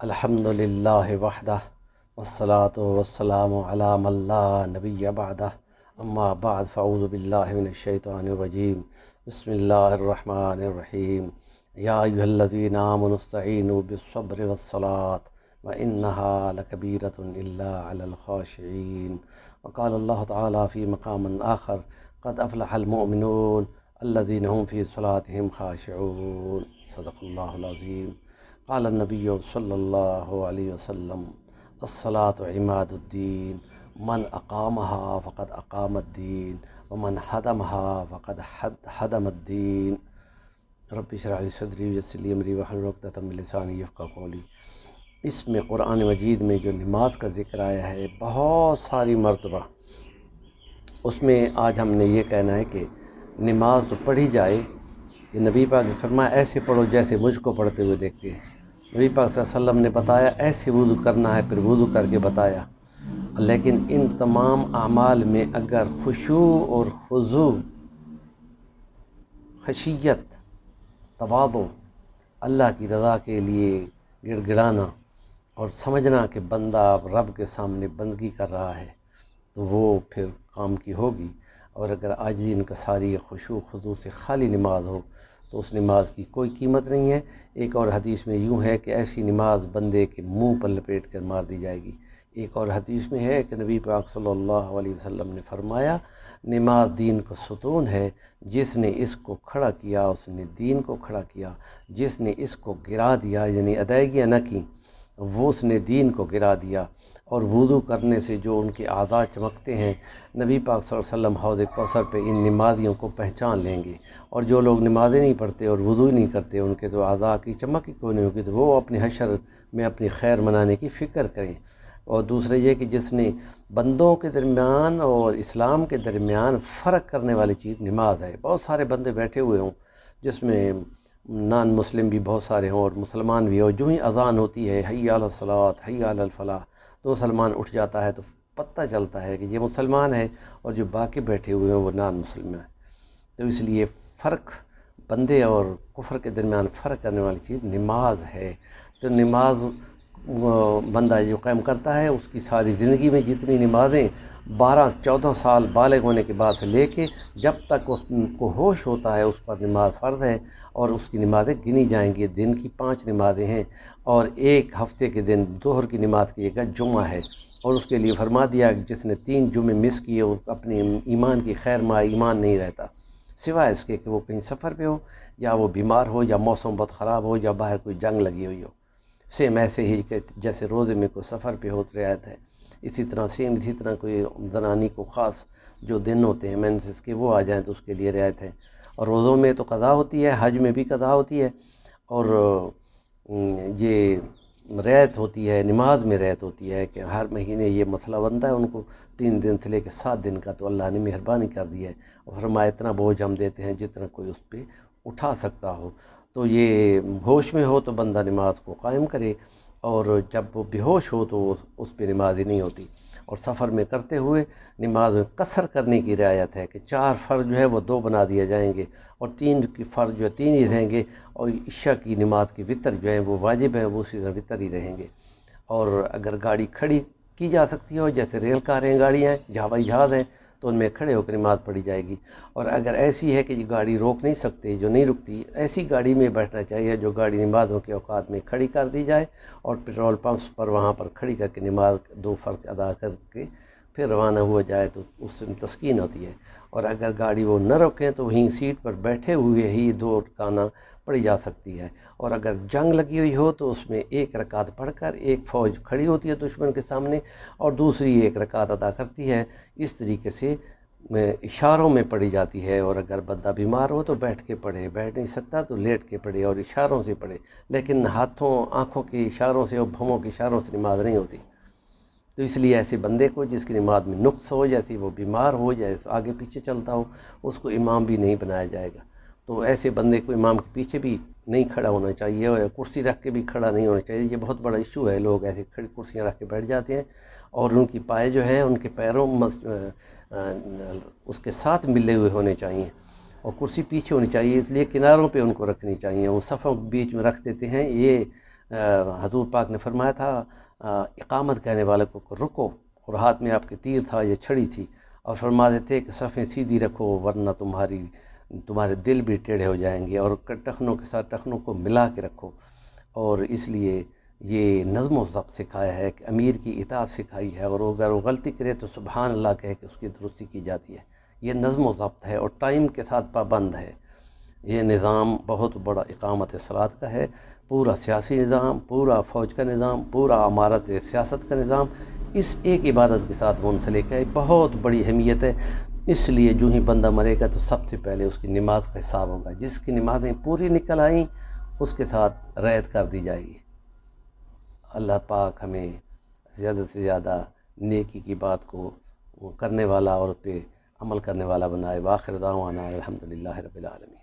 الحمد للہ وحدہ والصلاة والسلام علی من لا نبی بعدہ اما بعد فاعوذ باللہ من الشیطان الرجیم بسم اللہ الرحمن الرحیم یا ایہا الذین آمنوا استعینوا بالصبر والصلاة وإنہا لکبیرۃ الا علی الخاشعین وقال اللہ تعالی فی مقام آخر قد افلح المؤمنون الذین هم فی صلاتهم خاشعون صدق اللہ العظیم قال النبی صلی اللہ علیہ وسلم الصلاة عماد الدین من اقامها فقد اقام الدین ومن حدمها فقد حدم الدین رب اشرح لی صدری ویسر لی امری واحلل عقدۃ من لسانی یفقہوا قولی۔ اس میں قرآن مجید میں جو نماز کا ذکر آیا ہے بہت ساری مرتبہ، اس میں آج ہم نے یہ کہنا ہے کہ نماز تو پڑھی جائے، کہ نبی پاک نے فرمایا ایسے پڑھو جیسے مجھ کو پڑھتے ہوئے دیکھتے ہیں۔ نبی پاک صلی اللہ علیہ وسلم نے بتایا ایسے وضو کرنا ہے، پھر وضو کر کے بتایا۔ لیکن ان تمام اعمال میں اگر خشوع اور خضوع، خشیت، تواضع، اللہ کی رضا کے لیے گڑ گڑانا اور سمجھنا کہ بندہ رب کے سامنے بندگی کر رہا ہے، تو وہ پھر کام کی ہوگی۔ اور اگر عاجزی انکساری خشوع خضوع سے خالی نماز ہو تو اس نماز کی کوئی قیمت نہیں ہے۔ ایک اور حدیث میں یوں ہے کہ ایسی نماز بندے کے منہ پر لپیٹ کر مار دی جائے گی۔ ایک اور حدیث میں ہے کہ نبی پاک صلی اللہ علیہ وسلم نے فرمایا نماز دین کا ستون ہے، جس نے اس کو کھڑا کیا اس نے دین کو کھڑا کیا، جس نے اس کو گرا دیا یعنی ادائیگیاں نہ کی وہ اس نے دین کو گرا دیا۔ اور وضو کرنے سے جو ان کے اعضاء چمکتے ہیں، نبی پاک صلی اللہ علیہ وسلم حوض کوثر پہ ان نمازیوں کو پہچان لیں گے۔ اور جو لوگ نمازیں نہیں پڑھتے اور وضو نہیں کرتے، ان کے تو اعضاء کی چمک ہی کوئی نہیں ہوگی، تو وہ اپنے حشر میں اپنی خیر منانے کی فکر کریں۔ اور دوسرے یہ کہ جس نے بندوں کے درمیان اور اسلام کے درمیان فرق کرنے والی چیز نماز ہے۔ بہت سارے بندے بیٹھے ہوئے ہوں جس میں نان مسلم بھی بہت سارے ہوں اور مسلمان بھی ہوں، جو ہی اذان ہوتی ہے حی علی الصلاۃ حی علی الفلاح تو مسلمان اٹھ جاتا ہے، تو پتہ چلتا ہے کہ یہ مسلمان ہے، اور جو باقی بیٹھے ہوئے ہیں وہ نان مسلم ہیں۔ تو اس لیے فرق بندے اور کفر کے درمیان فرق کرنے والی چیز نماز ہے۔ تو نماز بندہ جو قائم کرتا ہے اس کی ساری زندگی میں جتنی نمازیں 12-14 سال بالغ ہونے کے بعد سے لے کے جب تک اس کو ہوش ہوتا ہے اس پر نماز فرض ہے، اور اس کی نمازیں گنی جائیں گی۔ دن کی 5 نمازیں ہیں، اور ایک ہفتے کے دن ظہر کی نماز کی جگہ جمعہ ہے، اور اس کے لیے فرما دیا کہ جس نے 3 جمعے مس کیے وہ اپنے ایمان کی خیر ماہ ایمان نہیں رہتا، سوائے اس کے کہ وہ کہیں سفر پہ ہو، یا وہ بیمار ہو، یا موسم بہت خراب ہو، یا باہر کوئی جنگ لگی ہوئی ہو۔ سیم ایسے ہی کہ جیسے روزے میں کوئی سفر پہ ہو تو رعایت ہے، اسی طرح کوئی زنانی کو خاص جو دن ہوتے ہیں مینسز کے وہ آ جائیں تو اس کے لیے رعایت ہے۔ اور روزوں میں تو قضا ہوتی ہے، حج میں بھی قضا ہوتی ہے، اور یہ رعایت ہوتی ہے، نماز میں رعایت ہوتی ہے کہ ہر مہینے یہ مسئلہ بنتا ہے ان کو 3 دن سے لے کے 7 دن کا، تو اللہ نے مہربانی کر دی ہے اور فرمایا اتنا بوجھ ہم دیتے ہیں جتنا کوئی اس پہ اٹھا سکتا ہو۔ تو یہ ہوش میں ہو تو بندہ نماز کو قائم کرے، اور جب وہ بے ہوش ہو تو اس پہ نماز ہی نہیں ہوتی۔ اور سفر میں کرتے ہوئے نماز میں قصر کرنے کی رعایت ہے کہ 4 فرض جو ہے وہ 2 بنا دیے جائیں گے، اور 3 کی فرض جو ہے 3 ہی رہیں گے، اور عشاء کی نماز کی وتر جو ہے وہ واجب ہے، وہ اسی طرح وتر ہی رہیں گے۔ اور اگر گاڑی کھڑی کی جا سکتی ہو جیسے ریل کاریں گاڑیاں ہیں، ہوائی جہاز ہیں، تو ان میں کھڑے ہو کر نماز پڑھی جائے گی۔ اور اگر ایسی ہے کہ یہ گاڑی روک نہیں سکتے، جو نہیں رکتی، ایسی گاڑی میں بیٹھنا چاہیے جو گاڑی نمازوں کے اوقات میں کھڑی کر دی جائے، اور پیٹرول پمپس پر وہاں پر کھڑی کر کے نماز 2 فرض ادا کر کے پھر روانہ ہوا جائے تو اس سے تسکین ہوتی ہے۔ اور اگر گاڑی وہ نہ روکیں تو وہیں سیٹ پر بیٹھے ہوئے ہی 2 رکعتیں پڑھی جا سکتی ہے۔ اور اگر جنگ لگی ہوئی ہو تو اس میں 1 رکعت پڑھ کر ایک فوج کھڑی ہوتی ہے دشمن کے سامنے، اور دوسری 1 رکعت ادا کرتی ہے۔ اس طریقے سے اشاروں میں پڑھی جاتی ہے، اور اگر بندہ بیمار ہو تو بیٹھ کے پڑھے، بیٹھ نہیں سکتا تو لیٹ کے پڑھے اور اشاروں سے پڑھے، لیکن ہاتھوں آنکھوں کے اشاروں سے اور بھووں کے اشاروں سے نماز نہیں ہوتی۔ تو اس لیے ایسے بندے کو جس کی نماز میں نقص ہو، جیسے وہ بیمار ہو، جیسے آگے پیچھے چلتا ہو، اس کو امام بھی نہیں بنایا جائے گا۔ تو ایسے بندے کو امام کے پیچھے بھی نہیں کھڑا ہونا چاہیے، اور کرسی رکھ کے بھی کھڑا نہیں ہونا چاہیے۔ یہ بہت بڑا ایشو ہے، لوگ ایسے کھڑی کرسیاں رکھ کے بیٹھ جاتے ہیں، اور ان کی پائے جو ہیں ان کے پیروں اس کے ساتھ ملے ہوئے ہونے چاہیے، اور کرسی پیچھے ہونی چاہیے، اس لیے کناروں پہ ان کو رکھنی چاہیے۔ وہ صفوں کے بیچ میں رکھ دیتے ہیں، یہ حضور پاک نے فرمایا تھا اقامت کہنے والے کو رکو، اور ہاتھ میں آپ کے تیر تھا یا چھڑی تھی، اور فرما دیتے کہ صفیں سیدھی رکھو ورنہ تمہارے دل بھی ٹیڑھے ہو جائیں گے، اور ٹخنوں کے ساتھ ٹخنوں کو ملا کے رکھو۔ اور اس لیے یہ نظم و ضبط سکھایا ہے کہ امیر کی اطاعت سکھائی ہے، اور اگر وہ غلطی کرے تو سبحان اللہ کہہ کے اس کی درستی کی جاتی ہے۔ یہ نظم و ضبط ہے اور ٹائم کے ساتھ پابند ہے۔ یہ نظام بہت بڑا اقامت صلاۃ کا ہے، پورا سیاسی نظام، پورا فوج کا نظام، پورا امارت سیاست کا نظام اس ایک عبادت کے ساتھ منسلک ہے۔ بہت بڑی اہمیت ہے، اس لیے جو ہی بندہ مرے گا تو سب سے پہلے اس کی نماز کا حساب ہوگا، جس کی نمازیں پوری نکل آئیں اس کے ساتھ رعایت کر دی جائے گی۔ اللہ پاک ہمیں زیادہ سے زیادہ نیکی کی بات کو کرنے والا اور پہ عمل کرنے والا بنائے۔ وآخر دعوانا الحمدللہ رب العالمین۔